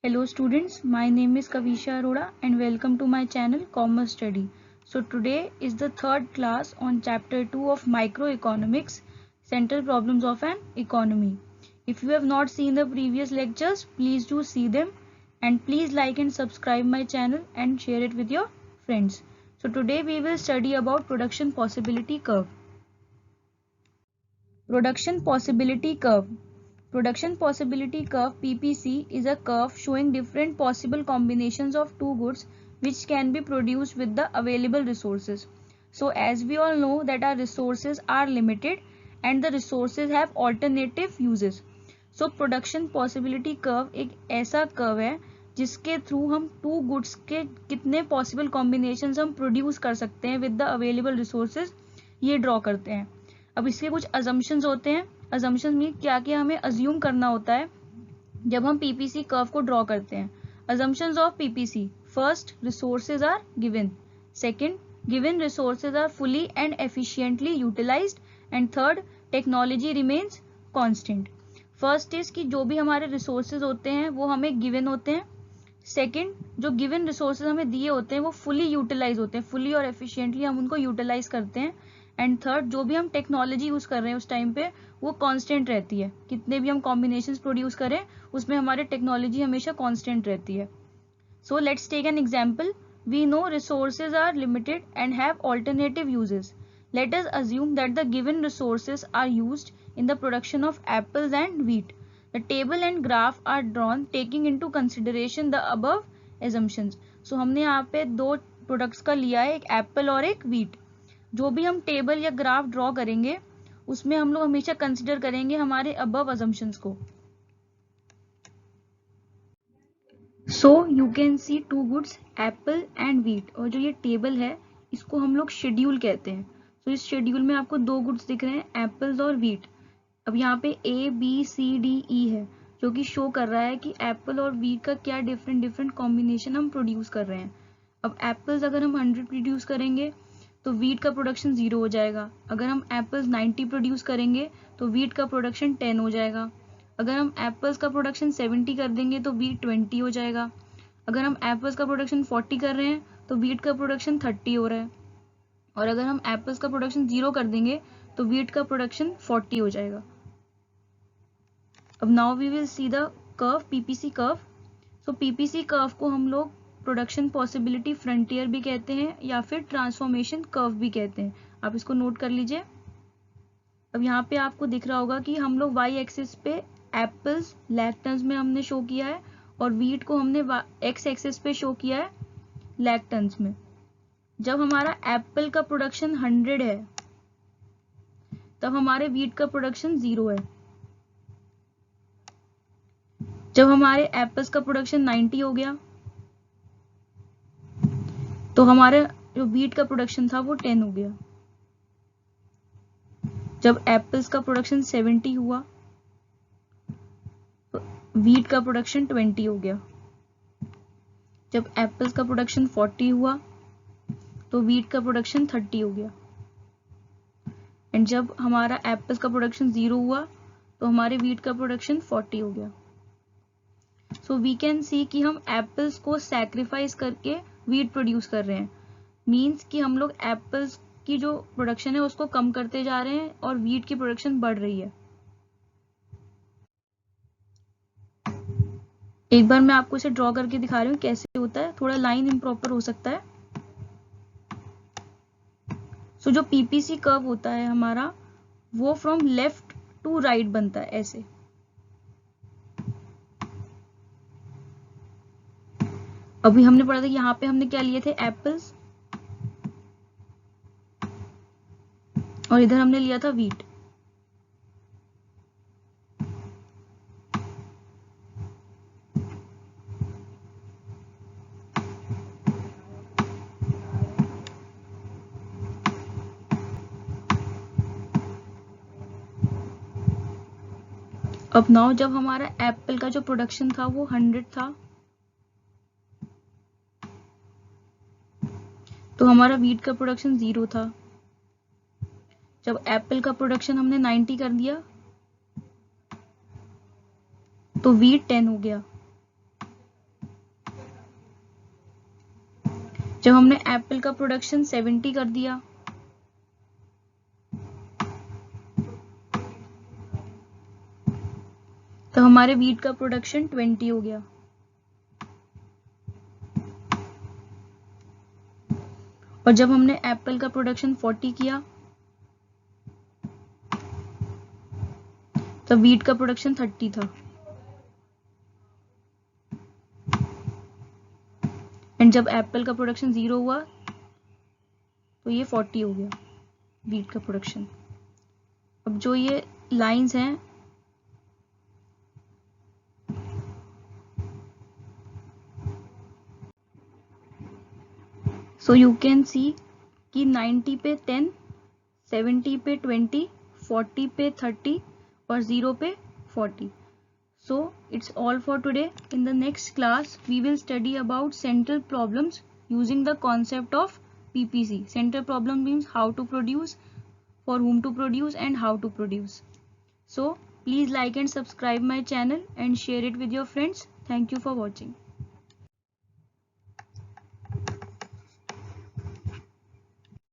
Hello students, my name is Kavisha Arora and welcome to my channel Commerce Study. So today is the third class on chapter 2 of Microeconomics, Central Problems of an Economy. If you have not seen the previous lectures, please do see them and please like and subscribe my channel and share it with your friends. So today we will study about Production Possibility Curve. Production Possibility Curve. Production Possibility Curve is a curve showing different possible combinations of two goods which can be produced with the available resources. So as we all know that our resources are limited and the resources have alternative uses. So Production Possibility Curve एक ऐसा curve है जिसके through हम to goods के कितने possible combinations हम produce कर सकते हैं विद द अवेलेबल रिसोर्सेज ये ड्रॉ करते हैं. अब इसके कुछ अजम्पशंस होते हैं. अजम्पशंस में क्या क्या हमें अज्यूम करना होता है जब हम पीपीसी कर्व को ड्रॉ करते हैं. Assumptions of PPC. First, resources are given. Second, given resources are fully and efficiently utilised. And third, technology remains constant. First is कि जो भी हमारे रिसोर्सेज होते हैं वो हमें गिवन होते हैं. सेकंड, जो गिवन रिसोर्सेज हमें दिए होते हैं वो फुली यूटिलाइज होते हैं, फुली और एफिशिएंटली हम उनको यूटिलाइज करते हैं. एंड थर्ड, जो भी हम टेक्नोलॉजी यूज कर रहे हैं उस टाइम पे वो कांस्टेंट रहती है. कितने भी हम कॉम्बिनेशंस प्रोड्यूस करें उसमें हमारे टेक्नोलॉजी हमेशा कांस्टेंट रहती है. So let's take an example. We know resources are limited and have alternative uses. Let us assume that the given resources are used in the production of apples and wheat. The table and graph are drawn taking into consideration the above assumptions. So हमने यहाँ पे दो products का लिया है, एक Apple और एक व्हीट. जो भी हम टेबल या ग्राफ ड्रॉ करेंगे उसमें हम लोग हमेशा कंसिडर करेंगे हमारे अबव assumptions को. So you can see two goods, apple and wheat. और जो ये टेबल है इसको हम लोग शेड्यूल कहते हैं. तो इस शेड्यूल में आपको दो गुड्स दिख रहे हैं, एप्पल्स और व्हीट. अब यहाँ पे A B C D E है जो कि शो कर रहा है कि एप्पल और व्हीट का क्या डिफरेंट कॉम्बिनेशन हम प्रोड्यूस कर रहे हैं. अब एप्पल्स अगर हम 100 प्रोड्यूस करेंगे तो व्हीट का प्रोडक्शन 0 हो जाएगा. अगर हम एप्पल्स 90 प्रोड्यूस करेंगे तो व्हीट का प्रोडक्शन 10 हो जाएगा. अगर हम एप्पल्स का प्रोडक्शन 70 कर देंगे तो व्हीट 20 हो जाएगा. अगर हम एप्पल्स का प्रोडक्शन 40 कर रहे हैं तो व्हीट का प्रोडक्शन 30 हो रहा है. और अगर हम एप्पल्स का प्रोडक्शन 0 कर देंगे तो व्हीट का प्रोडक्शन 40 हो जाएगा. अब now we will see the curve, PPC curve. So PPC curve को हम लोग प्रोडक्शन पॉसिबिलिटी फ्रंटियर भी कहते हैं या फिर ट्रांसफॉर्मेशन कर्व भी कहते हैं. आप इसको नोट कर लीजिए. अब यहाँ पे आपको दिख रहा होगा कि हम लोग वाई एक्सिस पे एप्पल्स लैक टन्स में हमने शो किया है और व्हीट को हमने एक्स एक्सिस पे शो किया है लैक टन्स में. जब हमारा एप्पल का प्रोडक्शन 100 है तब हमारे व्हीट का प्रोडक्शन 0 है. जब हमारे एप्पल्स का प्रोडक्शन 90 हो गया तो हमारे जो व्हीट का प्रोडक्शन था वो 10 हो गया. जब एप्पल्स का प्रोडक्शन 70 हुआ तो व्हीट का प्रोडक्शन 20 हो गया. जब एप्पल्स का प्रोडक्शन 40 हुआ तो व्हीट का प्रोडक्शन 30 हो गया. एंड जब हमारा एप्पल्स का प्रोडक्शन 0 हुआ तो हमारे व्हीट का प्रोडक्शन 40 हो गया. सो वी कैन सी कि हम एप्पल्स को सैक्रिफाइस करके व्हीट प्रोड्यूस कर रहे हैं. मीन्स कि हम लोग एप्पल्स की जो प्रोडक्शन है उसको कम करते जा रहे हैं और व्हीट की प्रोडक्शन बढ़ रही है. एक बार मैं आपको इसे ड्रॉ करके दिखा रही हूँ कैसे होता है. थोड़ा लाइन इम्प्रॉपर हो सकता है. सो जो पीपीसी कर्व होता है हमारा वो फ्रॉम लेफ्ट टू राइट बनता है ऐसे. अभी हमने पढ़ा था यहाँ पे हमने क्या लिए थे, एप्पल्स, और इधर हमने लिया था व्हीट. अब नाउ जब हमारा एप्पल का जो प्रोडक्शन था वो 100 था तो हमारा व्हीट का प्रोडक्शन 0 था. जब एप्पल का प्रोडक्शन हमने 90 कर दिया तो व्हीट 10 हो गया. जब हमने एप्पल का प्रोडक्शन 70 कर दिया तो हमारे वीट का प्रोडक्शन 20 हो गया। और जब हमने एप्पल का प्रोडक्शन 40 किया तो वीट का प्रोडक्शन 30 था। एंड जब एप्पल का प्रोडक्शन 0 हुआ तो ये 40 हो गया वीट का प्रोडक्शन। अब जो ये लाइंस हैं सो यू कैन सी कि 90 पे 10, 70 पे 20, 40 पे 30 और 0 पे 40. So it's all for today. In the next class we will study about central problems using the concept of PPC. Central problem means how to produce, for whom to produce and how to produce. So please like and subscribe my channel and share it with your friends. Thank you for watching.